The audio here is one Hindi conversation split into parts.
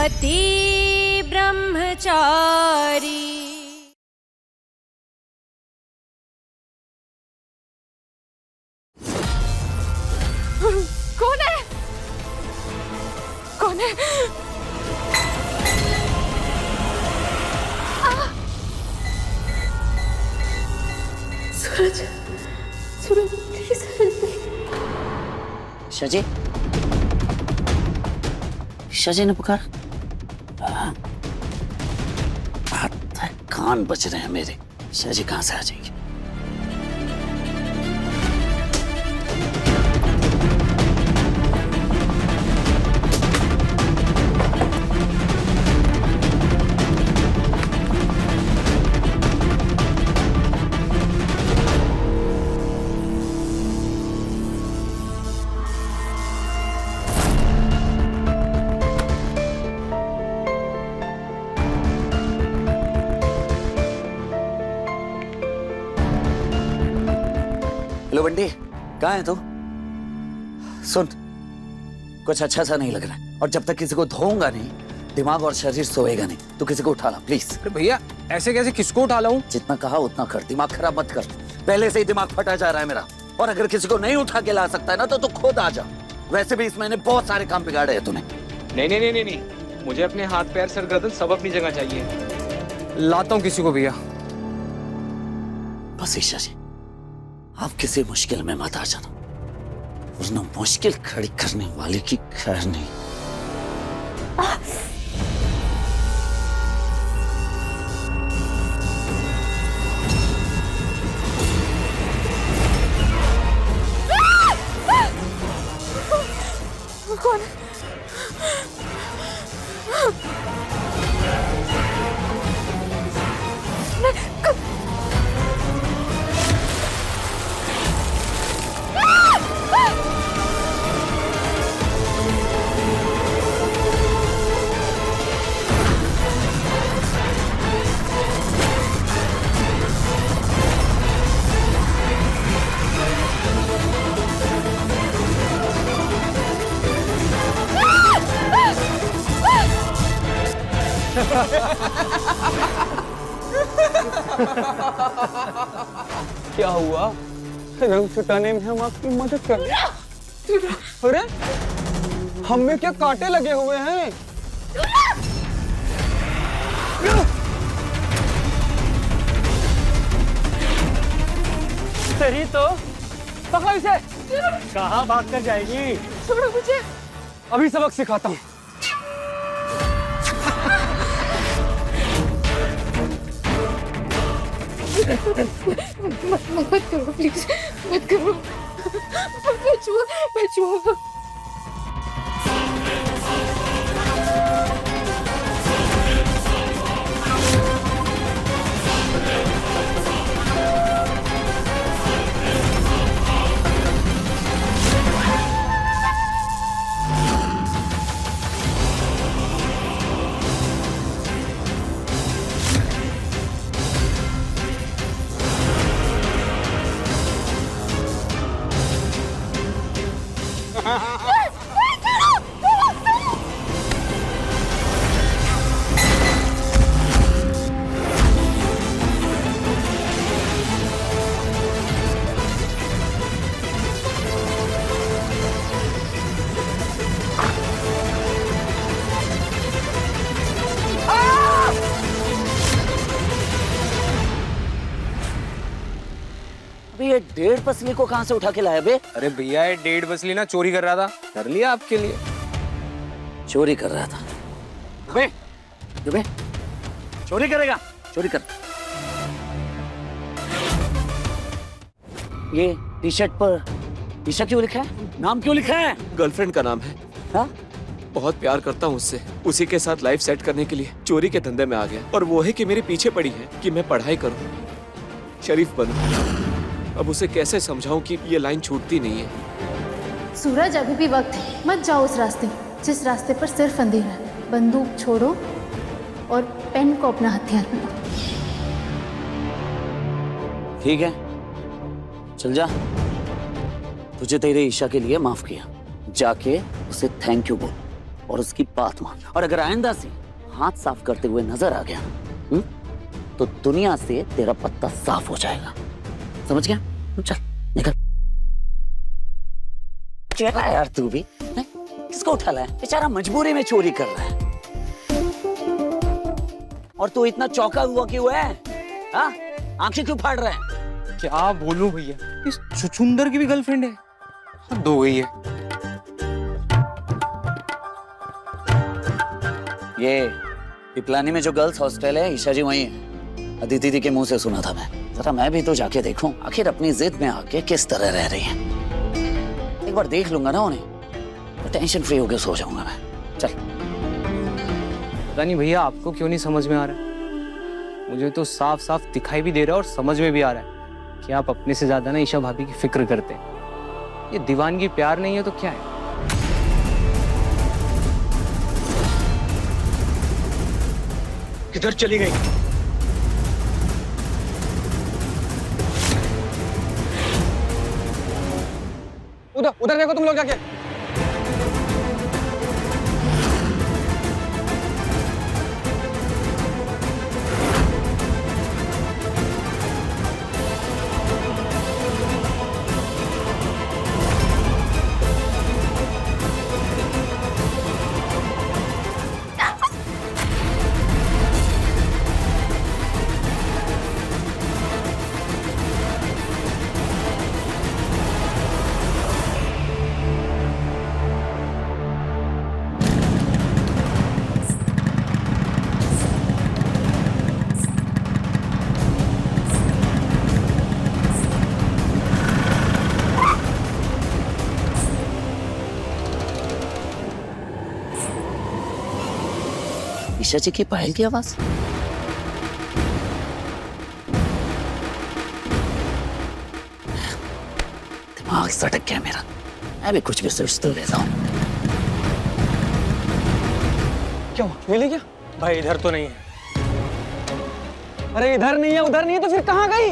पति ब्रह्मचारी। कौन है? कौन है? सूरज, सूरज प्लीज। शाजी, शाजी ने पुकार। हाथ कान बज रहे हैं मेरे। शाजी कहाँ से आ जाएंगे? हेलो बंटी, कहाँ है तू? सुन, कुछ अच्छा सा नहीं लग रहा है, और जब तक किसी को धोऊंगा नहीं, दिमाग और शरीर सोएगा नहीं। तू किसी को उठा ला प्लीज। भैया ऐसे कैसे, किसको उठा लाऊं? जितना कहा उतना कर, दिमाग खराब मत कर। पहले से ही दिमाग फटा जा रहा है मेरा, और अगर किसी को नहीं उठा के ला सकता है ना तो तू खुद आ जा। वैसे भी इस महीने बहुत सारे काम बिगाड़े हैं तूने। नहीं नहीं नहीं नहीं नहीं, मुझे अपने हाथ पैर सर गर्दन सब अपनी जगह चाहिए। लाता हूँ किसी को भैया। बस ईशा जी, आप किसी मुश्किल में मत आ जाना, वरना मुश्किल खड़ी करने वाले की खैर नहीं। कौन? क्या हुआ? रंग छुटाने में हम आपकी मदद कर रहे हैं। अरे हम में क्या कांटे लगे हुए हैं? सही तो पकड़ो इसे। कहाँ भाग कर जाएगी? छोड़ो मुझे। अभी सबक सिखाता हूँ। मत करो प्लीज, मत करो। मैं छुआ। ये 1.5 पसली को कहाँ से उठा के लाया बे? अरे भैया ये 1.5 पसली ना चोरी कर रहा था, कर लिया आपके लिए। चोरी कर रहा था? बे, बे, चोरी करेगा? चोरी कर। ये टी शर्ट पर ईशा क्यों लिखा है? नाम क्यों लिखा है? गर्लफ्रेंड का नाम है। हाँ? बहुत प्यार करता हूँ उससे, उसी के साथ लाइफ सेट करने के लिए चोरी के धंधे में आ गया, और वो है कि मेरे पीछे पड़ी है कि मैं पढ़ाई करूँ, शरीफ बनूं। अब उसे कैसे समझाऊं कि ये लाइन छूटती नहीं है। सूरज अभी भी वक्त है, मत जाओ उस रास्ते जिस रास्ते पर सिर्फ अंधेरा है। बंदूक छोड़ो और पेन को अपना हथियार बनाओ। ठीक है, चल जा। तुझे तेरे ईशा के लिए माफ किया, जाके उसे थैंक यू बोल और उसकी बात मान। और अगर आइंदा से हाथ साफ करते हुए नजर आ गया तो दुनिया से तेरा पत्ता साफ हो जाएगा, समझ गया? चल निकल। चला यार तू भी, किसको उठा लाया? बेचारा मजबूरी में चोरी कर रहा है और तू इतना चौंका हुआ क्यों है? हाँ, आंखें क्यों फाड़ रहा है? क्या बोलूं भैया, इस छुछुंदर की भी गर्लफ्रेंड है, हद हो गई है। ये पिपलानी में जो गर्ल्स हॉस्टल है, ईशा जी वही है। अदिति दीदी के मुंह से सुना था मैं। जरा मैं भी तो जाके देखूं आखिर अपनी जिद में आके किस तरह रह रही है। एक बार देख लूंगा ना उन्हें तो टेंशन फ्री होकर सो जाऊंगा मैं। चल। पता नहीं भैया आपको क्यों नहीं समझ में आ रहा है, मुझे तो साफ साफ दिखाई भी दे रहा है और समझ में भी आ रहा है कि आप अपने से ज्यादा ना ईशा भाभी की फिक्र करते हैं। ये दीवानगी प्यार नहीं है तो क्या है? किधर चली गई? उधर उधर देखो तुम लोग जाके। ईशा जी की पायल की आवाज। दिमाग सटक गया मेरा, मैं भी कुछ भी सोच तो लेता हूँ। क्या मिली क्या? भाई इधर तो नहीं है। अरे इधर नहीं है, उधर नहीं है तो फिर कहाँ गई?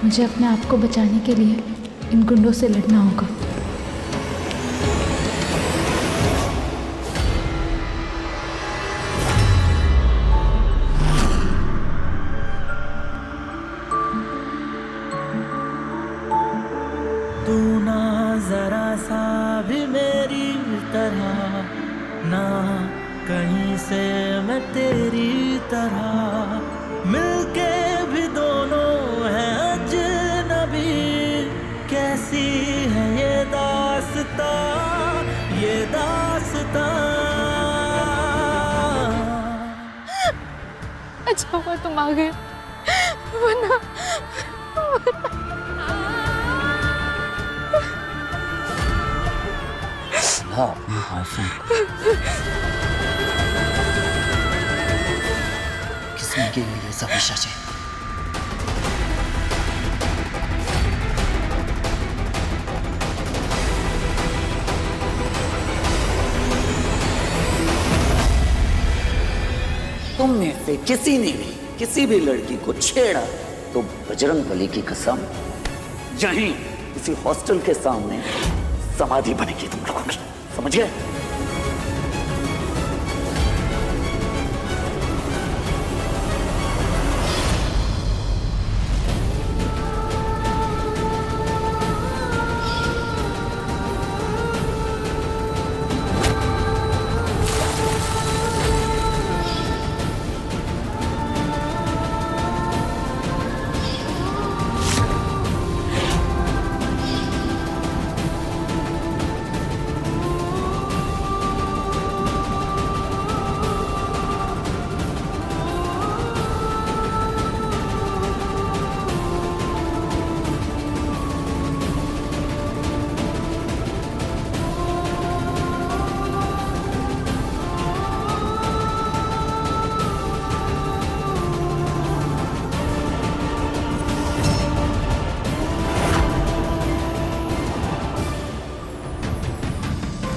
मुझे अपने आप को बचाने के लिए इन गुंडों से लड़ना होगा। तू ना जरा सा भी मेरी तरह, ना कहीं से मैं तेरी तरह, मिलके भी दोनों हैं अजनबी। कैसी है ये दास्तां, ये दास्तां। अच्छा हुआ तुम आ गए, वरना हाँ, अपने बॉयफ्रेंड किसने की ये सब ईशा जी? तुम में से किसी ने भी किसी भी लड़की को छेड़ा तो बजरंग बली की कसम यहीं किसी हॉस्टल के सामने समाधि बनेगी तुम लोगों की, समझ गए?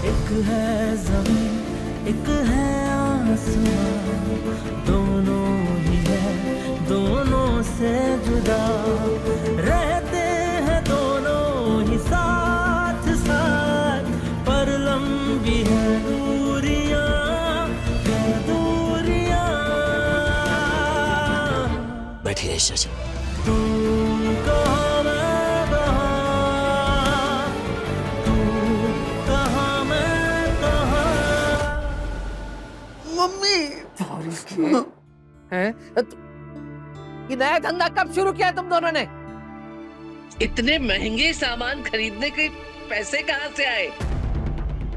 एक है ज़मीन, एक है आसमां, दोनों ही है दोनों से जुदा, रहते ईशा जी। तू कहाँ मैं कहाँ, तू कहाँ मैं कहाँ। हैं? ये नया धंधा कब शुरू किया तुम दोनों ने? इतने महंगे सामान खरीदने के पैसे कहाँ से आए?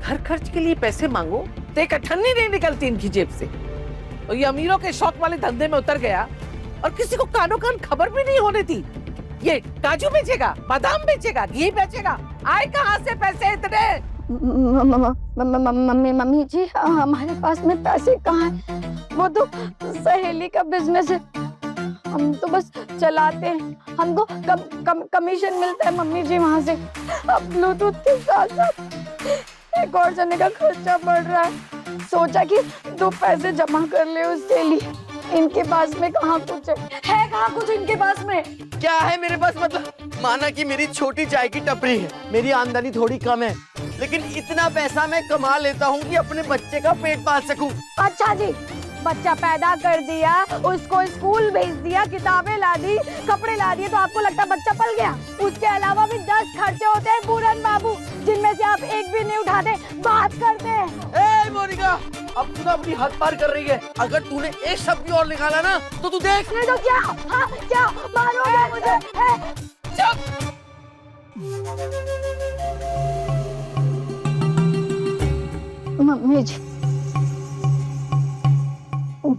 घर खर्च के लिए पैसे मांगो तो एक अठन्नी नहीं निकलती इनकी जेब से। और ये अमीरों के शौक वाले धंधे में उतर गया और किसी को कानो कान खबर भी नहीं होने दी। ये काजू बेचेगा, बादाम बेचेगा, घी बेचेगा, आए कहाँ से पैसे इतने? मम्मी जी, हमारे पास में पैसे कहाँ हैं? वो तो सहेली का बिजनेस है, हम तो बस चलाते हैं, हमको कमीशन मिलता है मम्मी जी वहाँ से। अब ब्लूटूथ के साथ साथ एक और जने का खर्चा बढ़ रहा है, सोचा कि 2 पैसे जमा कर ले उसके लिए। इनके पास में कहाँ कुछ है कहाँ कुछ इनके पास में? क्या है मेरे पास, मतलब माना कि मेरी छोटी चाय की टपरी है, मेरी आमदनी थोड़ी कम है, लेकिन इतना पैसा मैं कमा लेता हूँ कि अपने बच्चे का पेट पाल सकूं। अच्छा जी, बच्चा पैदा कर दिया, उसको स्कूल भेज दिया, किताबें ला दी, कपड़े ला दिए, तो आपको लगता है बच्चा पल गया? उसके अलावा भी 10 खर्चे होते हैं पूरन बाबू, जिनमें से आप एक भी नहीं उठाते, बात करते हैं। ए मोनिका, अब तू अपनी हद पार कर रही है। अगर तूने एक शब्द भी और निकाला ना तो तू देख। नहीं तो क्या? हाँ क्या मारोगे मुझे? चुप। मम्मी जी,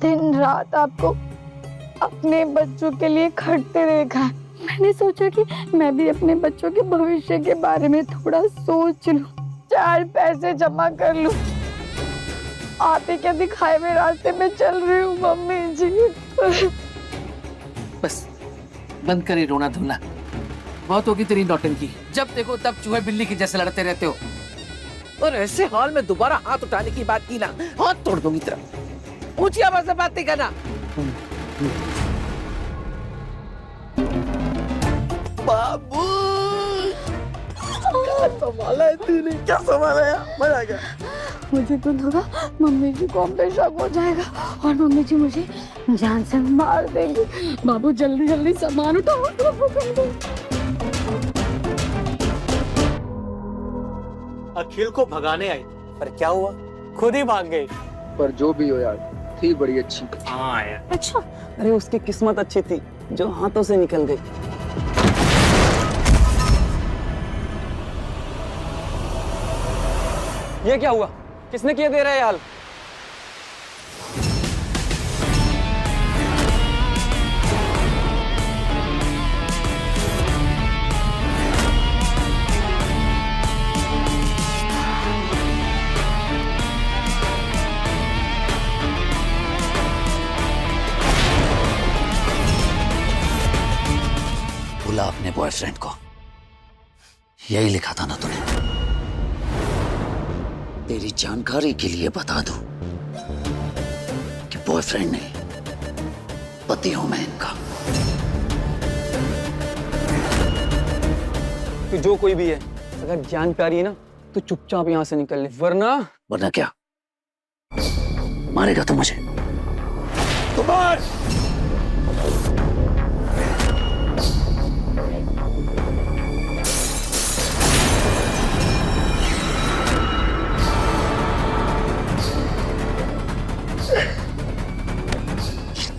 दिन रात आपको अपने बच्चों के लिए खटते देखा है। मैंने सोचा कि मैं भी अपने बच्चों के भविष्य के बारे में थोड़ा सोच लूं, 4 पैसे जमा कर लूं। आते क्या दिखाए में रास्ते में चल रही हूँ मम्मी जी। बस बंद करी रोना धोना, बहुत होगी तेरी नौटंकी। जब देखो तब चूहे बिल्ली की जैसे लड़ते रहते हो, और ऐसे हाल में दोबारा हाथ उठाने की बात की ना, हाथ तोड़ दूंगी तेरा। ऊंची आवाज से बात नहीं करना। बाबू, क्या संभाला है तूने, क्या संभाला है, मजा आ गया। मुझे तो लगा मम्मी जी को हम पे शक हो जाएगा और मम्मी जी मुझे जान से मार देंगे। बाबू जल्दी जल्दी सामान उठाओ। अखिल को भगाने आई, पर क्या हुआ, खुद ही भाग गई। पर जो भी हो यार, थी बड़ी अच्छी। हाँ यार। अच्छा, अरे उसकी किस्मत अच्छी थी जो हाथों से निकल गई। ये क्या हुआ, किसने किया दे रहा है यार? बुला अपने बॉयफ्रेंड को, यही लिखा था ना तूने? तेरी जानकारी के लिए बता दूं कि बॉयफ्रेंड नहीं, पति हूं मैं इनका। तो जो कोई भी है, अगर जान प्यारी है ना तो चुपचाप यहाँ से निकल ले, वरना क्या मारेगा तू मुझे? तो मार।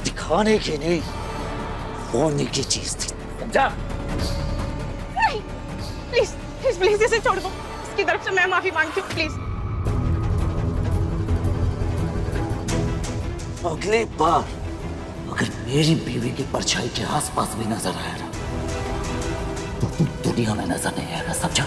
दिखाने की नहीं, होने की चीज थी, समझा? नहीं, प्लीज प्लीज प्लीज इसे छोड़ दो। इसकी तरफ से मैं माफी मांगती हूँ, प्लीज। अगली बार अगर मेरी बीवी की परछाई के आसपास भी नजर आया ना तो तू दुनिया में नजर नहीं आएगा, समझा?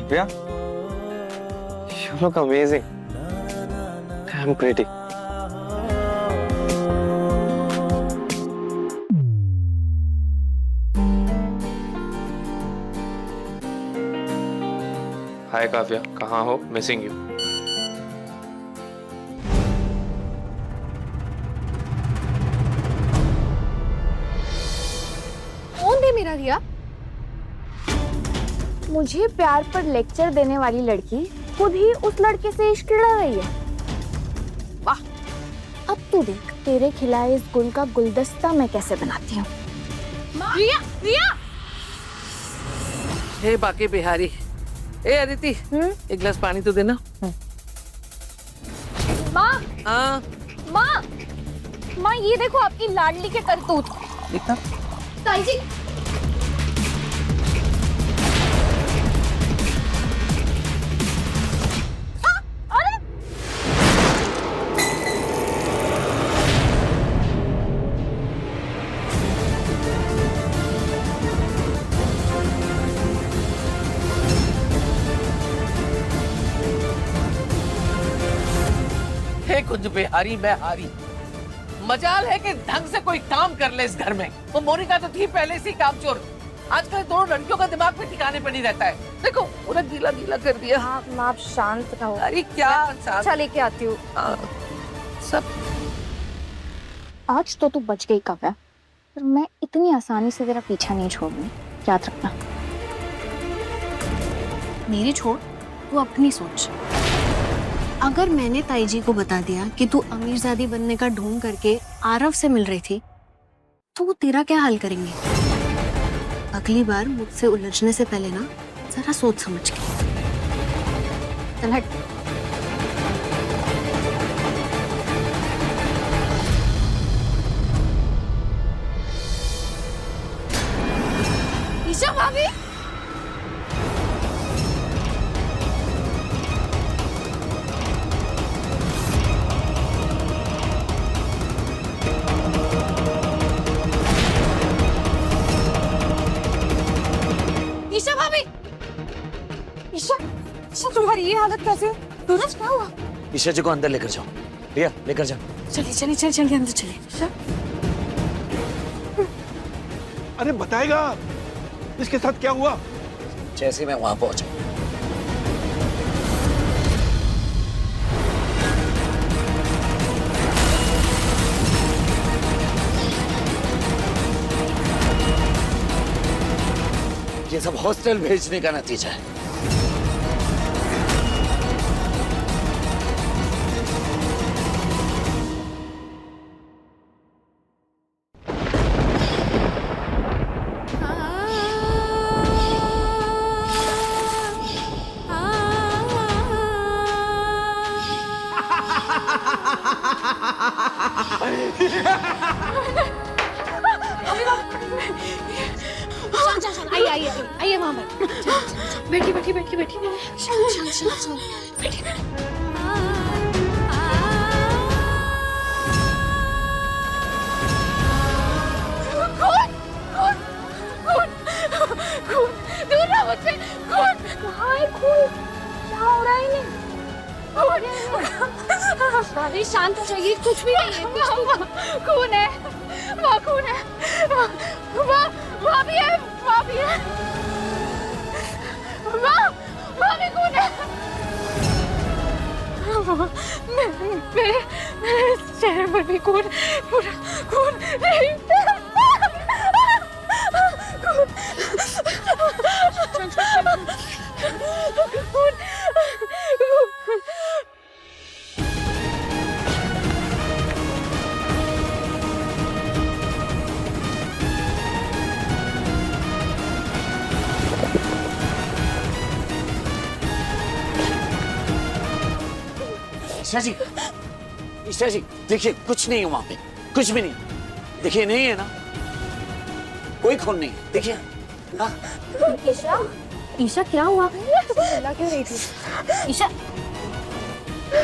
Kavya, you look amazing. Damn pretty. हाय काव्या, कहाँ हो? Missing you. कौन है मेरा रिया? मुझे प्यार पर लेक्चर देने वाली लड़की खुद ही उस लड़के से इश्क लड़ रही है। वाह! अब तू देख तेरे खिलाए इस गुल का गुलदस्ता मैं कैसे बनाती हूँ। रिया, रिया! हे बाकी बिहारी, ए अदिति, एक गिलास पानी तो देना। माँ, हाँ, माँ, माँ ये देखो आपकी लाडली के करतूत। देखना। ताई जी, हे कुछ बिहारी मैं हारी। मजाल है कि ढंग से कोई काम कर ले इस घर में। वो मोनिका तो थी पहले से कामचोर। आजकल दोनों लड़कियों का दिमाग में ठिकाने पर नहीं रहता है। देखो पूरा गीला गीला कर दिया। आप शांत रहो। अरे क्या अच्छा लेके आती हूँ। सब आज तो तू बच गई काव्या, पर मैं इतनी आसानी से तेरा पीछा नहीं छोड़ूंगी, याद रखना। मेरी छोड़, तू अपनी सोच। अगर मैंने ताई जी को बता दिया कि तू अमीरजादी बनने का ढोंग करके आरव से मिल रही थी, तो वो तेरा क्या हाल करेंगे? अगली बार मुझसे उलझने से पहले ना जरा सोच समझ के। चल हट। ईशा भाभी, ईशा भाभी, ईशा, ईशा तुम्हारी ये हालत कैसे? सूरज क्या हुआ? ईशा जी को अंदर लेकर जाओ। रिया लेकर जाओ। चलिए चलिए चलिए चलिए अंदर चलिए। ईशा, अरे बताएगा इसके साथ क्या हुआ? जैसे मैं वहां पहुंचा, ये सब हॉस्टल भेजने का नतीजा है। आइए आइए आइए वहां पर। बैठी बैठी बैठी बैठी। शांत शांत शांत बैठी बैठी। दूर रहो मुझसे। खून, कहाँ है खून? क्या हो रहा है इन्हें? भाभी शांत हो जाइए, कुछ भी नहीं है। खून है, वहाँ खून है, वहाँ भी है, वहाँ भी है, वहाँ भी खून है। मेरे चेहरे पर भी खून, पूरा खून नहीं। ईशा जी, ईशा जी देखिए कुछ नहीं है वहां पे, कुछ भी नहीं। देखिए नहीं है ना, कोई खून नहीं है। देखिए हाँ। ईशा, ईशा क्या हुआ? चिल्ला क्यों रही थी? ईशा,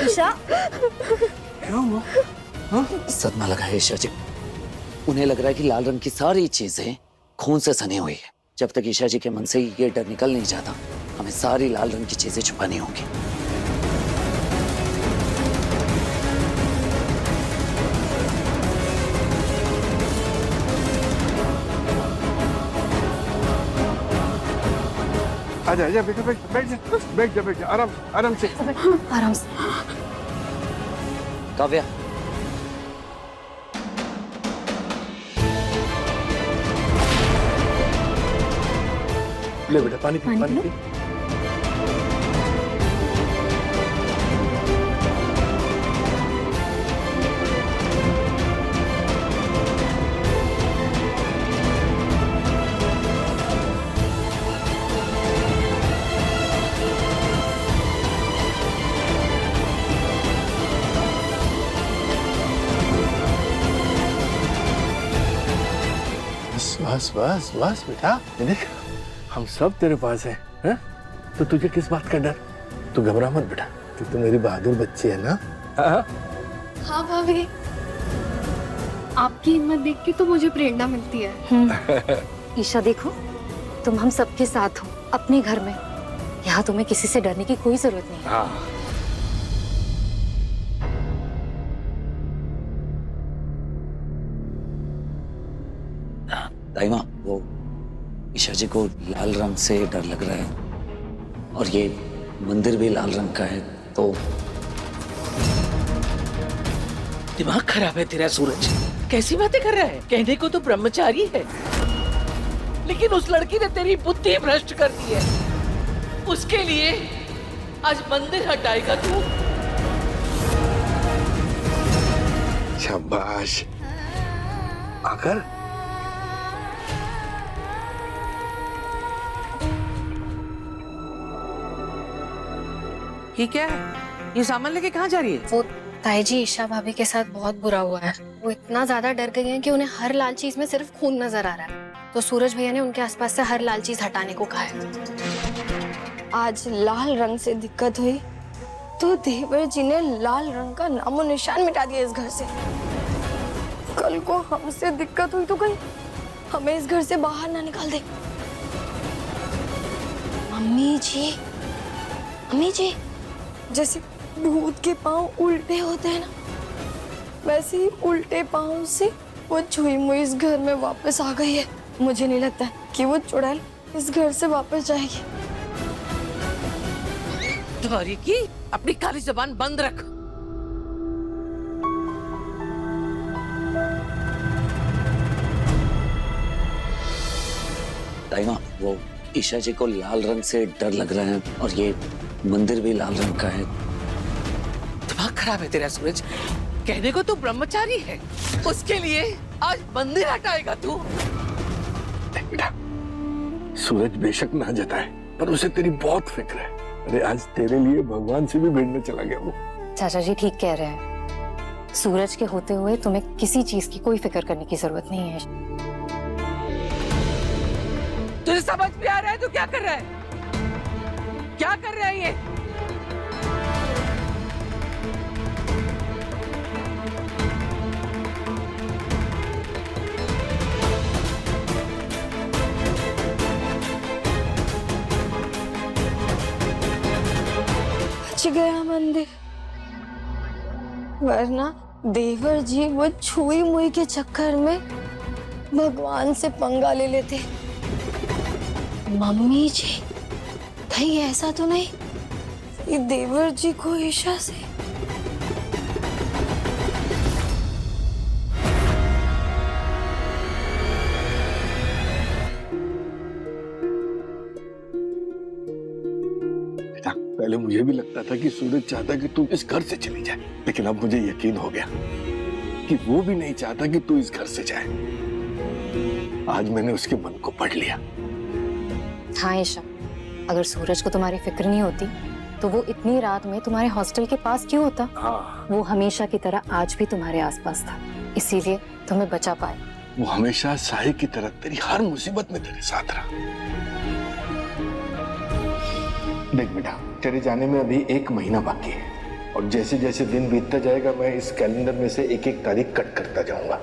ईशा क्या हुआ? हाँ? सदमा लगा है ईशा जी। उन्हें लग रहा है कि लाल रंग की सारी चीजें खून से सनी हुई है। जब तक ईशा जी के मन से ये डर निकल नहीं जाता हमें सारी लाल रंग की चीजें छुपानी होंगी। आजा आजा बेटा, बैठ जा आराम से। आराम से। काव्या, ले बेटा पानी पी। बस बेटा, ये देख हम सब तेरे पास हैं। तो तुझे किस बात का डर? तू घबरा मत बेटा, तू तो मेरी बहादुर बच्ची है ना। हाँ भाभी, आपकी हिम्मत देख के तो मुझे प्रेरणा मिलती है। ईशा देखो, तुम हम सबके साथ हो अपने घर में। यहाँ तुम्हें किसी से डरने की कोई जरूरत नहीं। हाँ दाइमा, वो ईशा जी को लाल रंग से डर लग रहा है और ये मंदिर भी लाल रंग का है, तो दिमाग खराब है तेरा सूरज। कैसी बातें कर रहा है? कहने को तो ब्रह्मचारी है, लेकिन उस लड़की ने तेरी बुद्धि भ्रष्ट कर दी है। उसके लिए आज मंदिर हटाएगा तू? शाबाश। आकर ये क्या है? ये सामान लेके कहाँ जा रही है? वो ताई जी ईशा भाभी के साथ बहुत बुरा हुआ है। वो इतना ज्यादा डर गई हैं कि उन्हें हर लाल चीज में सिर्फ खून नजर आ रहा है। तो सूरज भैया ने उनके आसपास से हर लाल चीज हटाने को कहा है। आज लाल रंग से दिक्कत हुई तो देवर जी ने लाल रंग का नामो निशान मिटा दिया इस घर से। कल को हमसे दिक्कत हुई तो कहीं हमें इस घर से बाहर ना निकाल दे। मम्मी जी, जैसे भूत के पांव उल्टे होते हैं ना, वैसे ही उल्टे पांव से वो छुई मुई इस घर में वापस आ गई है। मुझे नहीं लगता कि वो चुड़ैल इस घर से वापस जाएगी। तुम्हारी की अपनी काली जबान बंद रख। दाइमा, वो ईशा जी को लाल रंग से डर लग रहा है और ये मंदिर भी लाल रंग का है। दिमाग खराब है तेरा सूरज। कहने को तो ब्रह्मचारी है, उसके लिए आज मंदिर हटाएगा तू? देख बेटा, सूरज बेशक ना जताए पर उसे तेरी बहुत फिक्र है। अरे आज तेरे लिए भगवान से भी भिड़ने चला गया वो। चाचा जी ठीक कह रहे हैं। सूरज के होते हुए तुम्हें किसी चीज की कोई फिक्र करने की जरूरत नहीं है। तुझे समझ भी आ रहा है? तू क्या कर रहा है? क्या कर रहा है ये? बच गया मंदिर, वरना देवर जी वो छुई मुई के चक्कर में भगवान से पंगा ले लेते। मम्मी जी, कहीं ऐसा तो नहीं ये देवर जी को ईशा से? बेटा, पहले मुझे भी लगता था कि सूरज चाहता कि तू इस घर से चली जाए, लेकिन अब मुझे यकीन हो गया कि वो भी नहीं चाहता कि तू इस घर से जाए। आज मैंने उसके मन को पढ़ लिया। हाँ ईशा, अगर सूरज को तुम्हारी फिक्र नहीं होती तो वो इतनी रात में तुम्हारे हॉस्टल के पास क्यों होता? हाँ, वो हमेशा की तरह आज भी तुम्हारे आसपास था, इसीलिए तुम्हें बचा पाए। वो हमेशा साहिब की तरह तेरी हर मुसीबत में तेरे साथ रहा। देख बेटा, तेरे जाने में अभी 1 महीना बाकी है और जैसे जैसे दिन बीतता जाएगा मैं इस कैलेंडर में से एक एक तारीख कट करता जाऊंगा।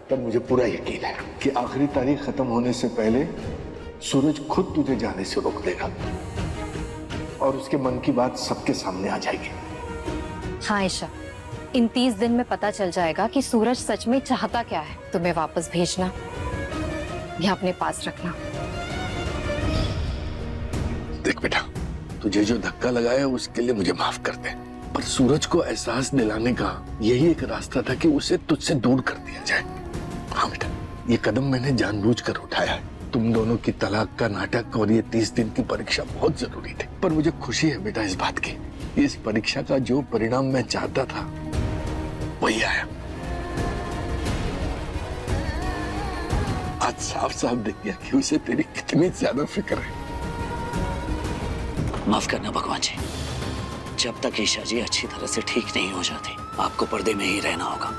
तब मुझे पूरा यकीन है कि आखिरी तारीख खत्म होने से पहले सूरज खुद तुझे जाने से रोक देगा। और उसके मन की बात सबके सामने आ जाएगी। हाँ ईशा, इन 30 दिन में पता चल जाएगा कि सूरज सच में चाहता क्या है। तुम्हें वापस भेजना या अपने पास रखना। देख बेटा, तुझे जो धक्का लगाया उसके लिए मुझे माफ कर दे, पर सूरज को एहसास दिलाने का यही एक रास्ता था कि उसे तुझसे दूर कर दिया जाए। हाँ बेटा, ये कदम मैंने जानबूझकर उठाया है। तुम दोनों की तलाक का नाटक और ये 30 दिन की परीक्षा बहुत जरूरी थी, पर मुझे खुशी है बेटा इस बात की, इस परीक्षा का जो परिणाम मैं चाहता था वही आया। आज साफ साफ दिख गया कि उसे तेरी कितनी ज्यादा फिक्र है। माफ करना भगवान जी, जब तक ईशा जी अच्छी तरह से ठीक नहीं हो जाती आपको पर्दे में ही रहना होगा,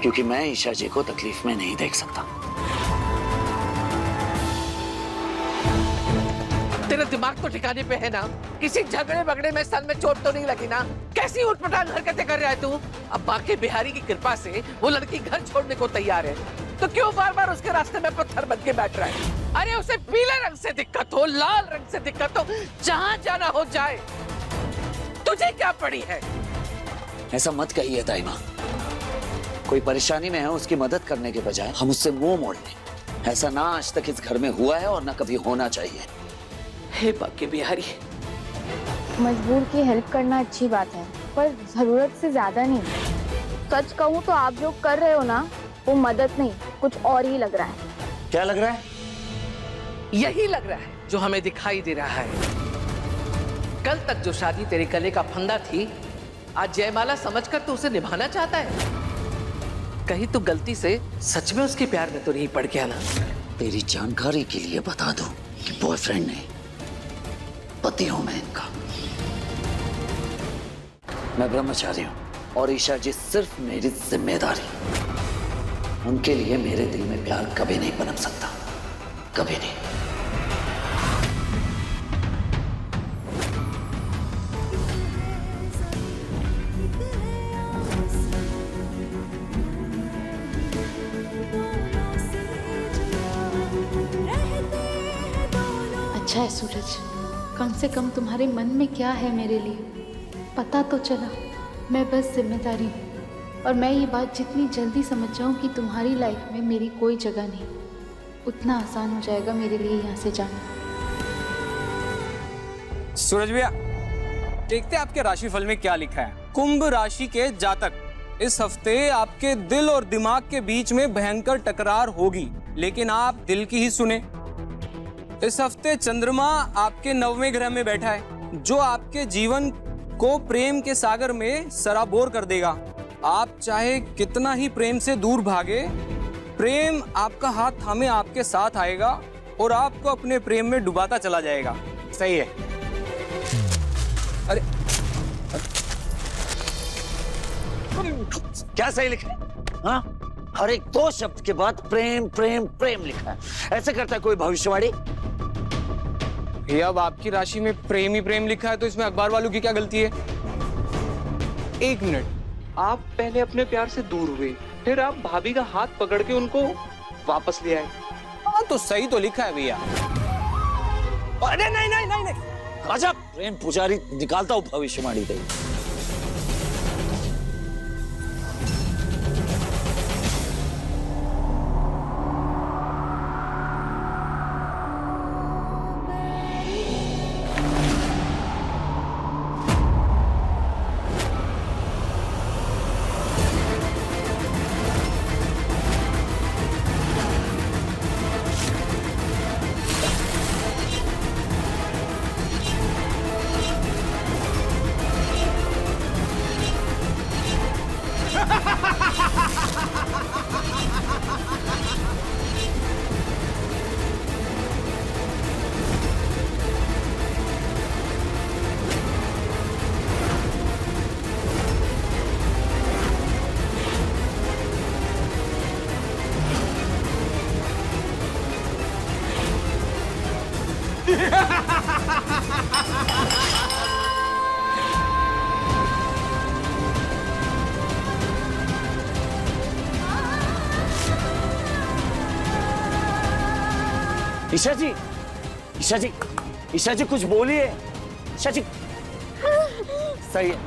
क्योंकि मैं ईशा जी को तकलीफ में नहीं देख सकता। तेरा दिमाग तो ठिकाने पे है ना? किसी झगड़े बगड़े में सर में चोट तो नहीं लगी ना? कैसी उठपटांग हरकतें कर रहा है तू? अब बाकी बिहारी की कृपा से वो लड़की घर छोड़ने को तैयार है, तो क्यों बार बार उसके रास्ते में पत्थर बन के बैठ रहा है? अरे उसे पीले रंग से दिक्कत हो, लाल रंग से दिक्कत हो, जहां जाना हो जाए, तुझे क्या पड़ी है? ऐसा मत कहिए ताई माँ, कोई परेशानी में है उसकी मदद करने के बजाय हम उससे मुंह मोड़ लें। ऐसा ना आज तक इस घर में हुआ है और ना कभी होना चाहिए। हे बाकी बिहारी, मजबूर की हेल्प करना अच्छी बात है, पर जरूरत से ज्यादा नहीं। सच कहूँ तो आप जो कर रहे हो ना, वो मदद नहीं कुछ और ही लग रहा है। क्या लग रहा है? यही लग रहा है जो हमें दिखाई दे रहा है। कल तक जो शादी तेरे गले का फंदा थी, आज जयमाला समझकर तू उसे निभाना चाहता है। कहीं तू गलती से सच में उसके प्यार में तो नहीं पड़ गया ना? तेरी जानकारी के लिए बता दूं कि बॉयफ्रेंड नहीं, पति हूं मैं इनका। मैं ब्रह्मचारी हूं और ईशा जी सिर्फ मेरी जिम्मेदारी। उनके लिए मेरे दिल में प्यार कभी नहीं पनप सकता, कभी नहीं। अच्छा है सूरज, कम से कम तुम्हारे मन में क्या है मेरे लिए पता तो चला। मैं बस जिम्मेदारी हूँ, और मैं ये बात जितनी जल्दी समझ जाऊँ कि तुम्हारी लाइफ में मेरी कोई जगह नहीं, उतना आसान हो जाएगा मेरे लिए यहाँ से जाना। सूरज भैया, देखते हैं आपके राशिफल में क्या लिखा है। कुंभ राशि के जातक, इस हफ्ते आपके दिल और दिमाग के बीच में भयंकर टकरार होगी, लेकिन आप दिल की ही सुने। इस हफ्ते चंद्रमा आपके 9वें ग्रह में बैठा है, जो आपके जीवन को प्रेम के सागर में सराबोर कर देगा। आप चाहे कितना ही प्रेम से दूर भागे, प्रेम आपका हाथ थामे आपके साथ आएगा और आपको अपने प्रेम में डुबाता चला जाएगा। सही है? अरे क्या सही लिखा है? हाँ? हर एक 2 शब्द के बाद प्रेम प्रेम प्रेम लिखा है। ऐसे करता है कोई भविष्यवाणी? ये अब आपकी राशि में प्रेम ही प्रेम लिखा है, तो इसमें अखबार वालों की क्या गलती है? 1 मिनट, आप पहले अपने प्यार से दूर हुए, फिर आप भाभी का हाथ पकड़ के उनको वापस ले आए। हाँ, तो सही तो लिखा है भैया। अरे नहीं नहीं नहीं नहीं, आजा प्रेम पुजारी निकालता हूँ भविष्यवाणी दे। ईशा जी, ईशा जी, ईशा जी कुछ बोलिए। ईशा जी सही है।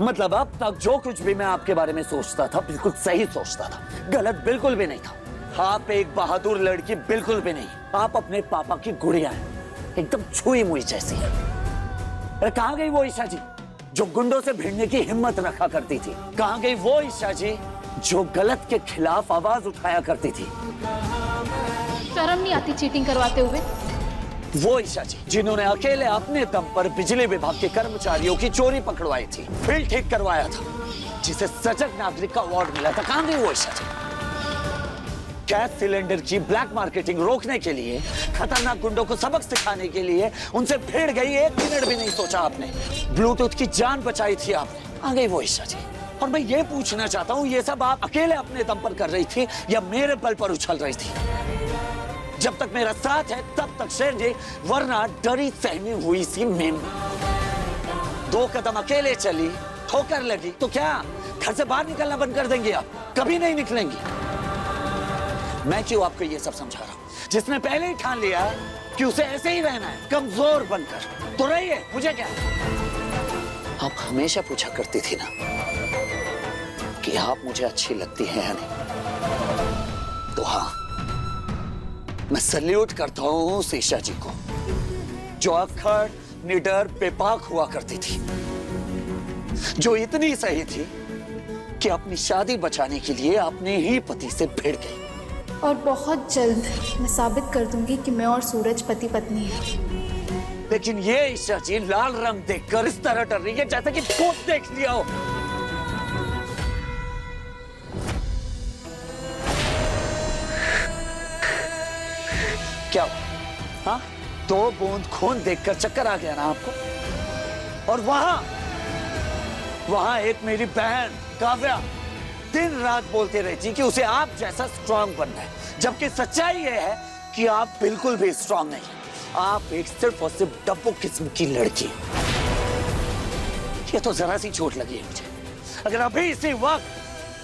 मतलब अब तक जो कुछ भी मैं आपके बारे में सोचता था बिल्कुल सही सोचता था, गलत बिल्कुल भी नहीं था। आप एक बहादुर लड़की बिल्कुल भी नहीं, आप अपने पापा की गुड़िया हैं, एकदम छुई मुई जैसी है। अरे कहाँ गई वो ईशा जी जो गुंडों से भिड़ने की हिम्मत रखा करती थी? कहाँ गई वो ईशा जी जो गलत के खिलाफ आवाज उठाया करती थी? शर्म नहीं आती चीटिंग करवाते हुए? वो ईशा जी जिन्होंने अकेले अपने दम पर बिजली विभाग के कर्मचारियों की चोरी पकड़वाई थी, बिल ठीक करवाया था, जिसे सजग नागरिक का अवार्ड मिला था। कहां गई वो ईशा जी? गैस सिलेंडर की ब्लैक मार्केटिंग रोकने के लिए, खतरनाक गुंडों को सबक सिखाने के लिए उनसे भिड़ गई, 1 मिनट भी नहीं सोचा आपने। ब्लूटूथ की जान बचाई थी आपने। आ गई वो ईशा जी। और मैं ये पूछना चाहता हूँ, ये सब आप अकेले अपने दम पर कर रही थी या मेरे बल पर उछल रही थी? जब तक मेरा साथ है तब तक शेर जी, वरना डरी सहमी हुई सी मेम 2 कदम अकेले चली, ठोकर लगी तो क्या घर से बाहर निकलना बंद कर देंगे? आप कभी नहीं निकलेंगी। मैं क्यों आपको ये सब समझा रहा हूं? जिसने पहले ही ठान लिया कि उसे ऐसे ही रहना है कमजोर बनकर, तो रहिए, मुझे क्या। आप हमेशा पूछा करती थी ना कि आप मुझे अच्छी लगती हैं या नहीं, तो हाँ, मैं सल्यूट करता हूं उस ईशा जी को जो अक्खड़, निडर, बेबाक हुआ करती थी, जो इतनी सही थी कि अपनी शादी बचाने के लिए अपने ही पति से भिड़ गई। और बहुत जल्द मैं साबित कर दूंगी कि मैं और सूरज पति पत्नी हैं। लेकिन ये ईशा जी लाल रंग देखकर इस तरह डर रही है जैसे कि भूत देख लिया हो। क्या हाँ, 2 बूंद खून देखकर चक्कर आ गया ना आपको? और वहां एक मेरी बहन काव्या दिन रात बोलते रहती कि उसे आप जैसा स्ट्रांग बनना है, जबकि सच्चाई ये है कि आप बिल्कुल भी स्ट्रांग नहीं। आप एक सिर्फ और सिर्फ डब्बू किस्म की लड़की। ये तो जरा सी चोट लगी है मुझे। अगर अभी इसी वक्त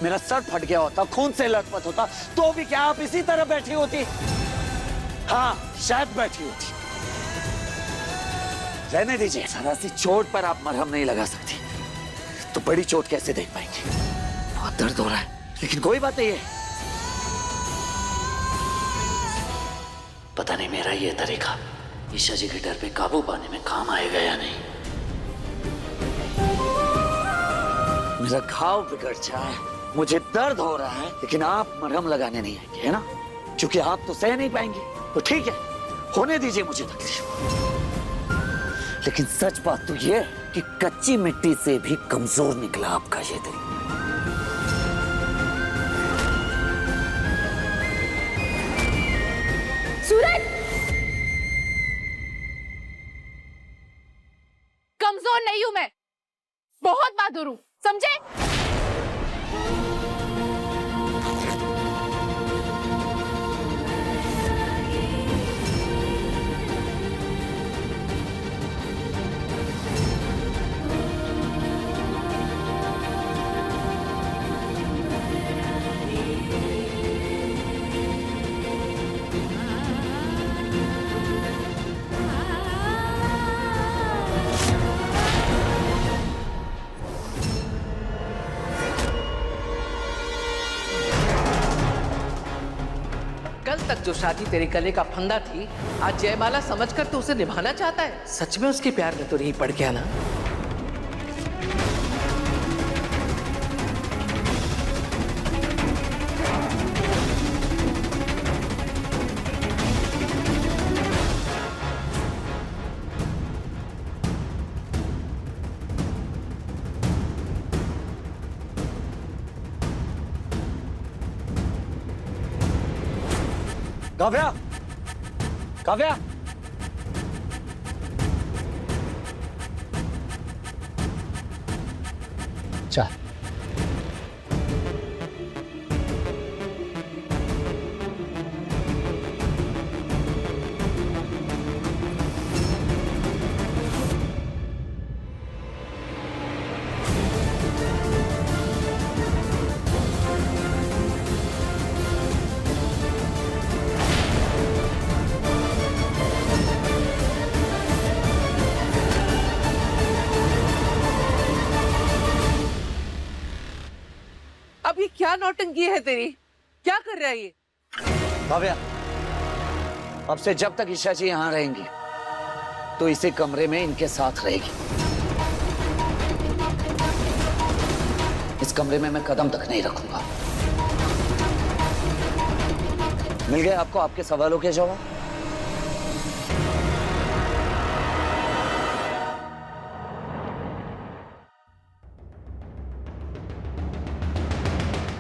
मेरा सर फट गया होता, खून से लथपथ होता, तो भी क्या आप इसी तरह बैठी होती? हाँ, शायद बैठी होती। रहने दीजिए, जरा सी चोट पर आप मरहम नहीं लगा सकती, तो बड़ी चोट कैसे देख पाएंगे? बहुत दर्द हो रहा है, लेकिन कोई बात नहीं है। पता नहीं मेरा ये तरीका ईशा जी के डर पे काबू पाने में काम आएगा या नहीं। मेरा घाव बिगड़ जाए, मुझे दर्द हो रहा है, लेकिन आप मरहम लगाने नहीं आएंगे, है ना? क्योंकि आप तो सह नहीं पाएंगे, तो ठीक है, होने दीजिए मुझे तकलीफ। लेकिन सच बात तो ये है कि कच्ची मिट्टी से भी कमजोर निकला आपका ये दिल। सूरज, कमजोर नहीं हूं मैं, बहुत बहादुर हूं, समझे? कल तक जो शादी तेरे गले का फंदा थी, आज जयमाला समझकर तू उसे निभाना चाहता है। सच में उसके प्यार में तो नहीं पड़ गया ना? काव्या, काव्या, चाय। क्या नौटंकी है तेरी? क्या कर रहा है ये? भव्या, अब से जब तक ईशा जी यहाँ रहेंगी तो इसी कमरे में इनके साथ रहेगी। इस कमरे में मैं कदम तक नहीं रखूंगा। मिल गए आपको आपके सवालों के जवाब?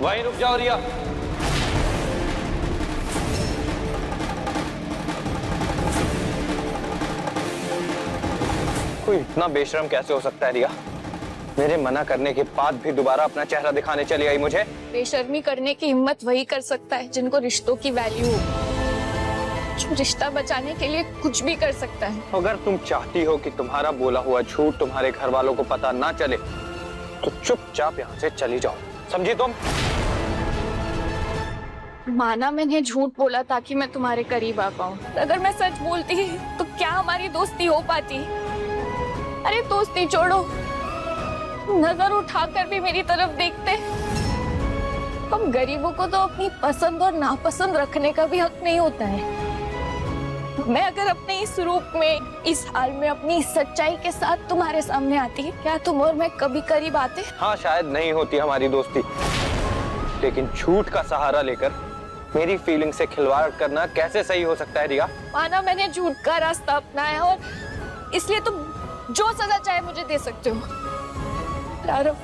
वहीं रुक जाओ रिया। कोई इतना बेशरम कैसे हो सकता है रिया? मेरे मना करने के बाद भी दोबारा अपना चेहरा दिखाने चली आई मुझे। बेशर्मी करने की हिम्मत वही कर सकता है जिनको रिश्तों की वैल्यू हो, जो रिश्ता बचाने के लिए कुछ भी कर सकता है। अगर तुम चाहती हो कि तुम्हारा बोला हुआ झूठ तुम्हारे घर वालों को पता ना चले तो चुपचाप यहाँ से चली जाओ, समझी तुम? माना मैंने झूठ बोला ताकि मैं तुम्हारे करीब आ पाऊं। अगर मैं सच बोलती तो क्या हमारी दोस्ती हो पाती? अरे दोस्ती छोड़ो, नजर उठाकर भी मेरी तरफ देखते। हम गरीबों को तो अपनी पसंद और नापसंद रखने का भी हक नहीं होता है। मैं अगर अपने इस रूप में, इस हाल में, अपनी सच्चाई के साथ तुम्हारे सामने आती, क्या तुम और मैं कभी करीब आते? हाँ, शायद नहीं होती हमारी दोस्ती, लेकिन झूठ का सहारा लेकर मेरी फीलिंग से खिलवाड़ करना कैसे सही हो सकता है रिया? माना मैंने झूठ का रास्ता अपनाया और इसलिए तुम जो सजा चाहे मुझे दे सकते हो। आरव,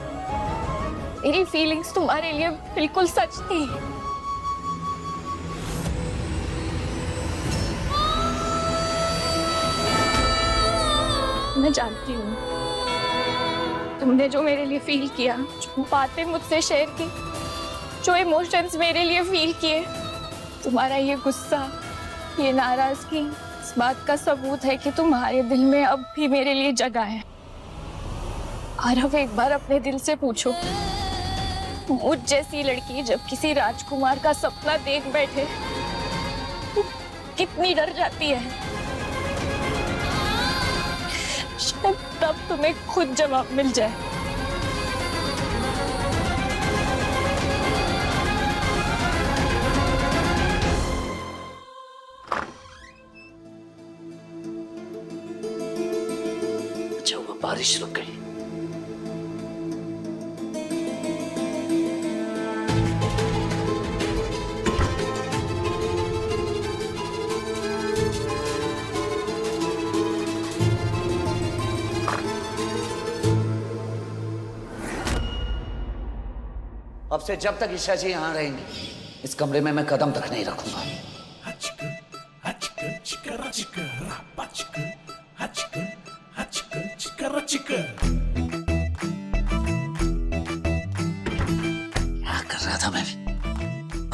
मेरी फीलिंग्स तुम्हारे लिए बिल्कुल सच थी। मैं जानती हूँ तुमने जो मेरे लिए फील किया, जो बातें मुझसे शेयर की, जो इमोशंस मेरे लिए फील किए, तुम्हारा ये गुस्सा, ये नाराजगी इस बात का सबूत है कि तुम्हारे दिल में अब भी मेरे लिए जगह है। आरव, एक बार अपने दिल से पूछो, मुझ जैसी लड़की जब किसी राजकुमार का सपना देख बैठे तो कितनी डर जाती है। शायद तब तुम्हें खुद जवाब मिल जाए। अच्छा हुआ बारिश रुक गई। अब से जब तक ईशा जी यहाँ रहेंगी इस कमरे में मैं कदम तक नहीं रखूंगा। क्या कर रहा था मैं भी?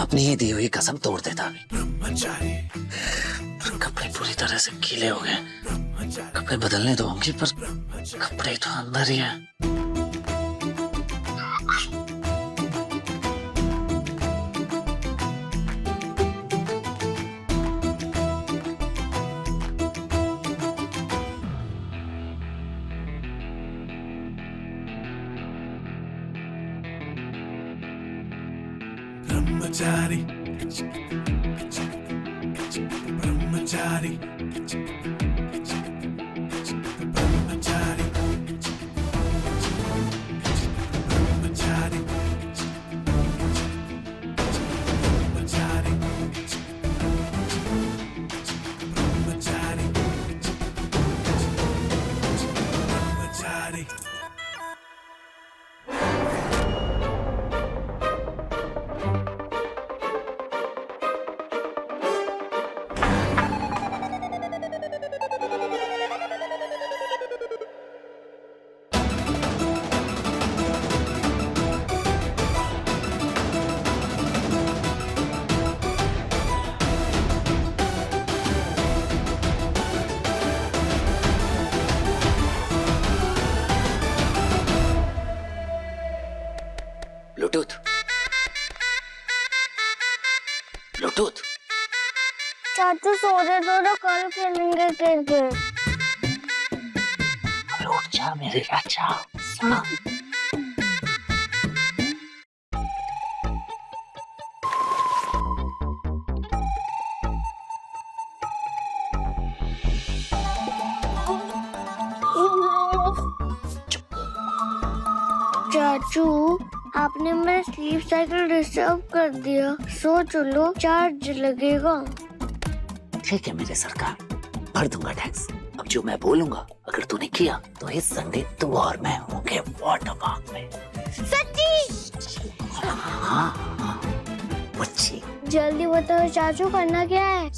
अपनी ही दी हुई कसम तोड़ देता अभी। कपड़े पूरी तरह से गीले हो गए। कपड़े बदलने तो होंगे पर कपड़े तो अंदर ही हैं। ब्रह्मचारी ब्रह्मचारी ब्रह्मचारी ब्रह्मचारी ब्रह्मचारी ब्रह्मचारी ब्रह्मचारी। Bluetooth Bluetooth. चाचू सो रहे तो कल खेलेंगे क्रिकेट। उठ जा मेरे राजा, सुना। चाचू आपने मेरा स्लीप साइकिल डिस्टर्ब कर दिया। सो चलो, चार्ज लगेगा। ठीक है मेरे सरकार, भर दूंगा टैक्स। अब जो मैं बोलूंगा अगर तूने किया तो इस संडे तू और मैं होंगे वाटर पार्क में। सच्ची? हाँ बच्ची। जल्दी बताओ चाचू, करना क्या है?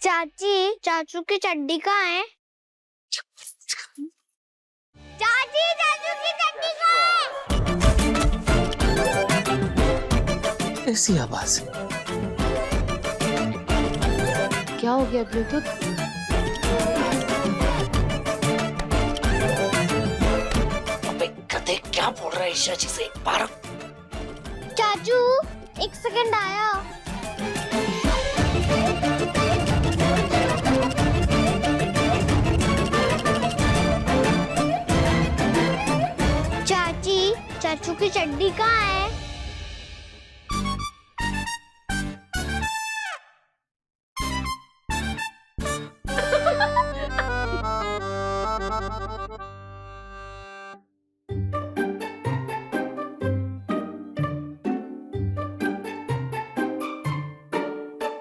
चाची, चाचू की चड्डी कहाँ है? चाची, चाचू की चड्डी कहाँ है? ऐसी आवाज। क्या हो गया ब्लूटूथ? अबे गधे, क्या बोल रहा है ईशा जी से? पारक। चाचू, एक सेकंड आया। चाची, चाचू की चड्डी कहाँ है?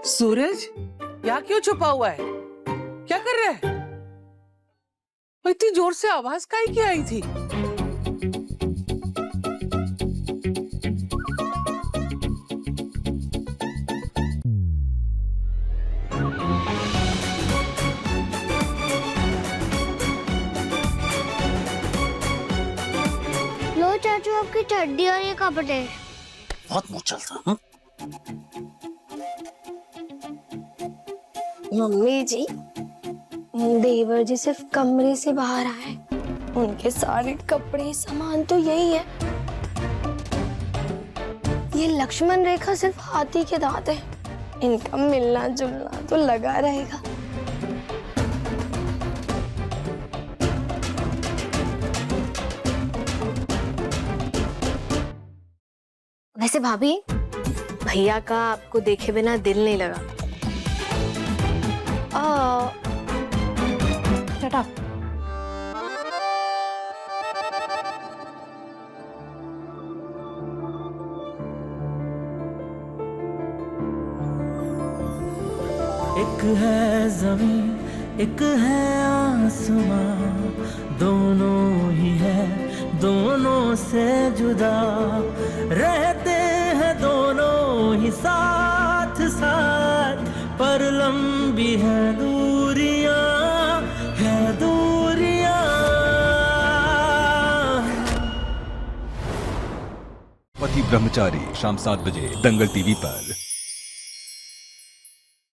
सूरज, यहाँ क्यों छुपा हुआ है? क्या कर रहा है? और इतनी जोर से आवाज काहे की आई थी? लो चाचू, आपकी चड्डी और ये कपड़े। बहुत मुंह चलता हूँ। मम्मी जी, देवर जी सिर्फ कमरे से बाहर आए, उनके सारे कपड़े सामान तो यही है। ये लक्ष्मण रेखा सिर्फ हाथी के दांत है, इनका मिलना जुलना तो लगा रहेगा। वैसे भाभी, भैया का आपको देखे बिना दिल नहीं लगा। Shut up. एक है जमीन एक है आसमां, दोनों ही है दोनों से जुदा, रहते हैं दोनों ही साथ साथ, पर लंबी है दूरियां, है दूरियां। पति ब्रह्मचारी शाम 7 बजे दंगल टीवी पर।